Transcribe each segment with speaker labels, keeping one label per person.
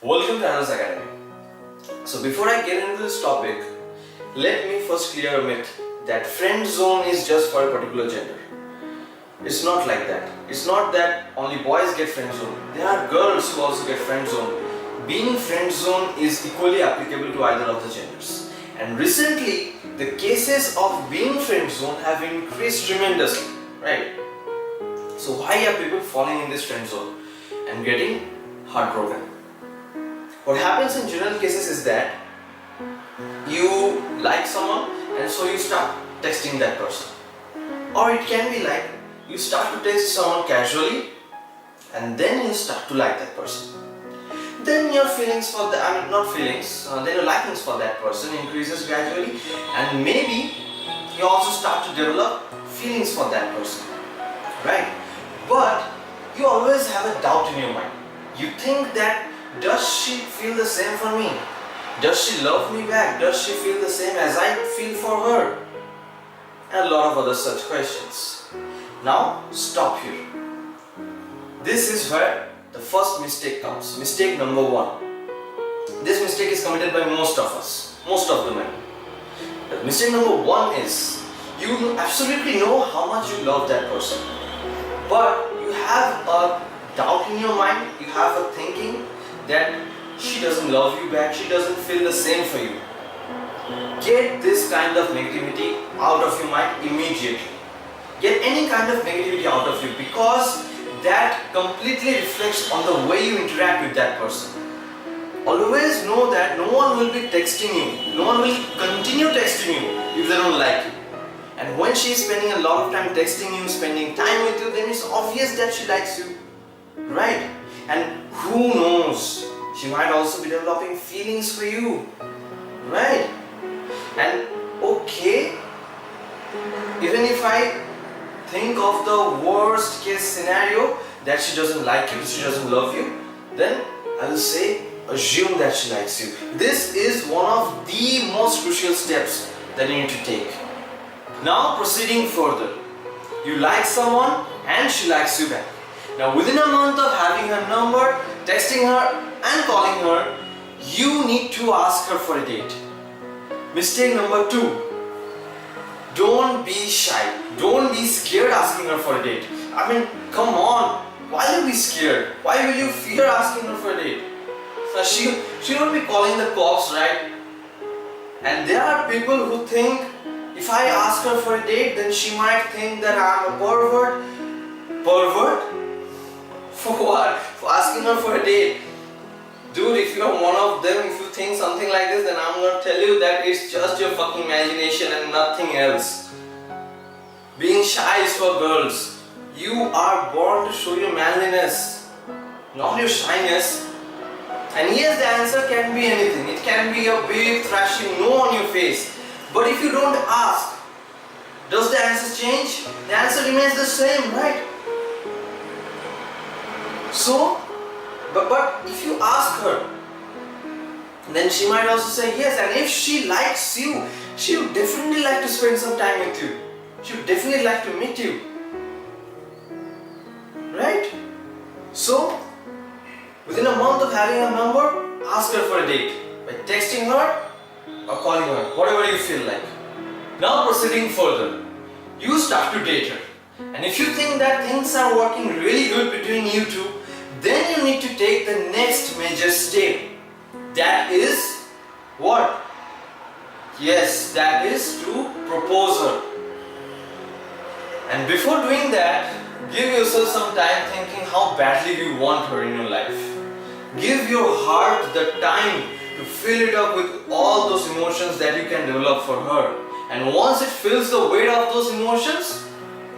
Speaker 1: Welcome to Anna's Academy. So before I get into this topic, let me first clear a myth that friend zone is just for a particular gender. It's not like that. It's not that only boys get friend zone. There are girls who also get friend zone. Being friend zone is equally applicable to either of the genders. And recently, the cases of being friend zone have increased tremendously, right? So why are people falling in this friend zone and getting heartbroken? What happens in general cases is that you like someone and so you start texting that person. Or it can be like you start to text someone casually and then you start to like that person. Then your feelings for then your likings for that person increases gradually, and maybe you also start to develop feelings for that person, right? But you always have a doubt in your mind. You think that, does she feel the same for me? Does she love me back? Does she feel the same as I feel for her? And a lot of other such questions. Now stop here. This is where the first mistake comes. Mistake number one. This mistake is committed by most of us, most of the men. The mistake number one is you absolutely know how much you love that person, but you have a doubt in your mind, you have a thinking that she doesn't love you back, she doesn't feel the same for you. Get this kind of negativity out of your mind immediately. Get any kind of negativity out of you, because that completely reflects on the way you interact with that person. Always know that no one will be texting you, no one will continue texting you if they don't like you. And when she is spending a lot of time texting you, spending time with you, then it's obvious that she likes you, right? And who knows, she might also be developing feelings for you, right? And okay, even if I think of the worst case scenario that she doesn't like you, she doesn't love you, then I will say assume that she likes you. This is one of the most crucial steps that you need to take. Now proceeding further, you like someone and she likes you back. Now within a month of having her number, texting her and calling her, you need to ask her for a date. Mistake number two. Don't be shy. Don't be scared asking her for a date. I mean, come on. Why will you be scared? Why will you fear asking her for a date? So she won't be calling the cops, right? And there are people who think if I ask her for a date, then she might think that I'm a pervert. Pervert? For what? For asking her for a date. Dude, if you're one of them, if you think something like this, then I'm gonna tell you that it's just your fucking imagination and nothing else. Being shy is for girls. You are born to show your manliness, not your shyness. And yes, the answer can be anything. It can be a big thrashing no on your face. But if you don't ask, does the answer change? The answer remains the same, right? So, but if you ask her, then she might also say yes. And if she likes you, she would definitely like to spend some time with you. She would definitely like to meet you, right? So, within a month of having a number, ask her for a date by texting her or calling her, whatever you feel like. Now proceeding further, you start to date her. And if you think that things are working really good between you two, then you need to take the next major step. That is what? Yes, that is to propose her. And before doing that, give yourself some time thinking how badly you want her in your life. Give your heart the time to fill it up with all those emotions that you can develop for her. And once it fills the weight of those emotions,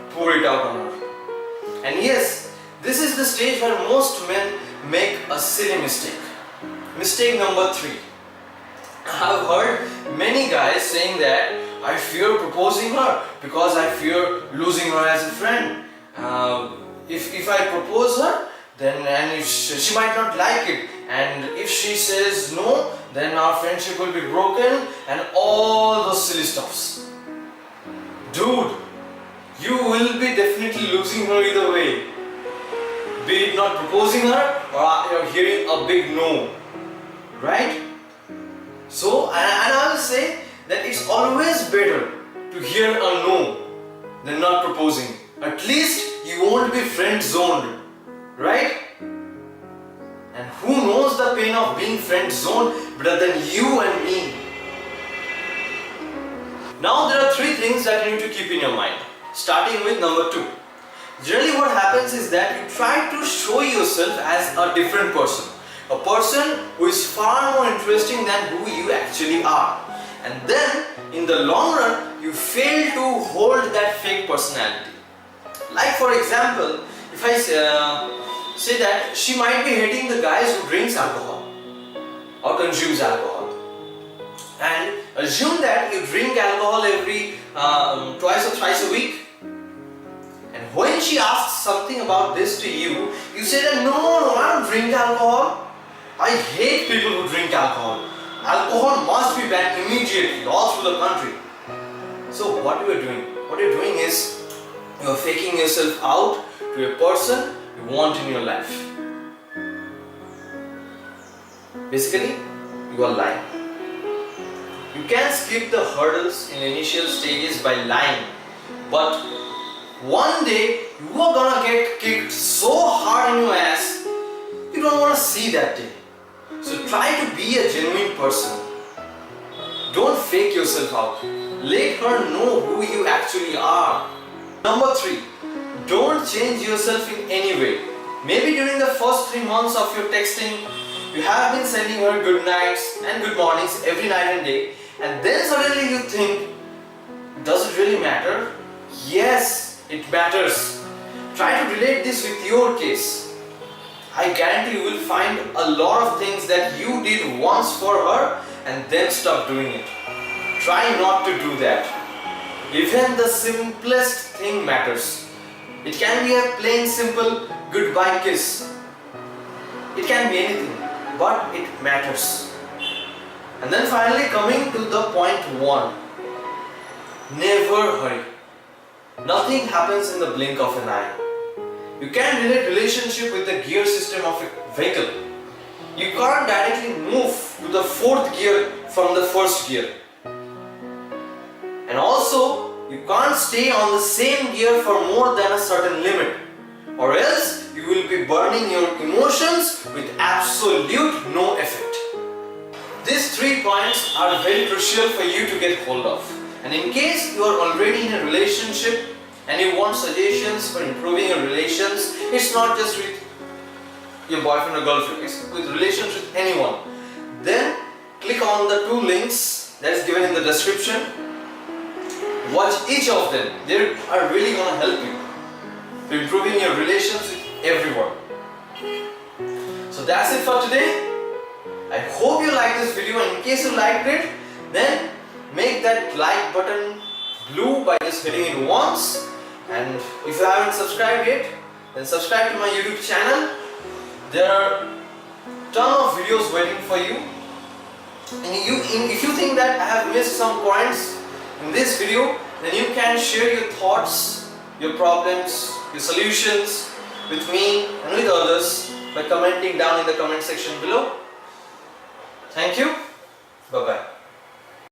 Speaker 1: pour it out on her. And yes, this is the stage where most men make a silly mistake. Mistake number three. I've heard many guys saying that I fear proposing her because I fear losing her as a friend. If I propose her, then and if she might not like it, and if she says no, then our friendship will be broken, and all those silly stuffs. Dude, you will be definitely losing her either way. Be it not proposing her or you're hearing a big no. right? So, and I will say that it's always better to hear a no than not proposing. At least you won't be friend zoned, right? And who knows the pain of being friend zoned better than you and me? Now there are three things that you need to keep in your mind. Starting with number 2. Generally what happens is that you try to show yourself as a different person. A person who is far more interesting than who you actually are. And then in the long run you fail to hold that fake personality. Like for example, if I say that she might be hating the guys who drinks alcohol or consumes alcohol. And assume that you drink alcohol every twice or thrice a week. And when she asks something about this to you, you say that no, I don't drink alcohol. I hate people who drink alcohol. Alcohol must be banned immediately all through the country. So what you are doing? What you are doing is you are faking yourself out to a person you want in your life. Basically, you are lying. You can skip the hurdles in initial stages by lying, but one day you are gonna get kicked so hard in your ass you don't want to see that day. So try to be a genuine person. Don't fake yourself out. Let her know who you actually are. Number 3. Don't change yourself in any way. Maybe during the first 3 months of your texting, you have been sending her good nights and good mornings every night and day, and then suddenly you think, does it really matter? Yes, it matters. Try to relate this with your case. I guarantee you will find a lot of things that you did once for her and then stop doing it. Try not to do that. Even the simplest thing matters. It can be a plain simple goodbye kiss. It can be anything, but it matters. And then finally coming to the point 1. Never hurry. Nothing happens in the blink of an eye. You can't relate relationship with the gear system of a vehicle. You can't directly move to the 4th gear from the 1st gear. And also, you can't stay on the same gear for more than a certain limit, or else you will be burning your emotions with absolute no effect. These 3 points are very crucial for you to get hold of. And in case you are already in a relationship and you want suggestions for improving your relations, it's not just with your boyfriend or girlfriend, it's with relations with anyone. Then click on the 2 links that is given in the description. Watch each of them. They are really going to help you to improving your relations with everyone. So that's it for today. I hope you liked this video, and in case you liked it, then make that like button blue by just hitting it once. And if you haven't subscribed yet, then subscribe to my YouTube channel. There are a ton of videos waiting for you. And if you think that I have missed some points in this video, then you can share your thoughts, your problems, your solutions with me and with others by commenting down in the comment section below. Thank you. Bye-bye.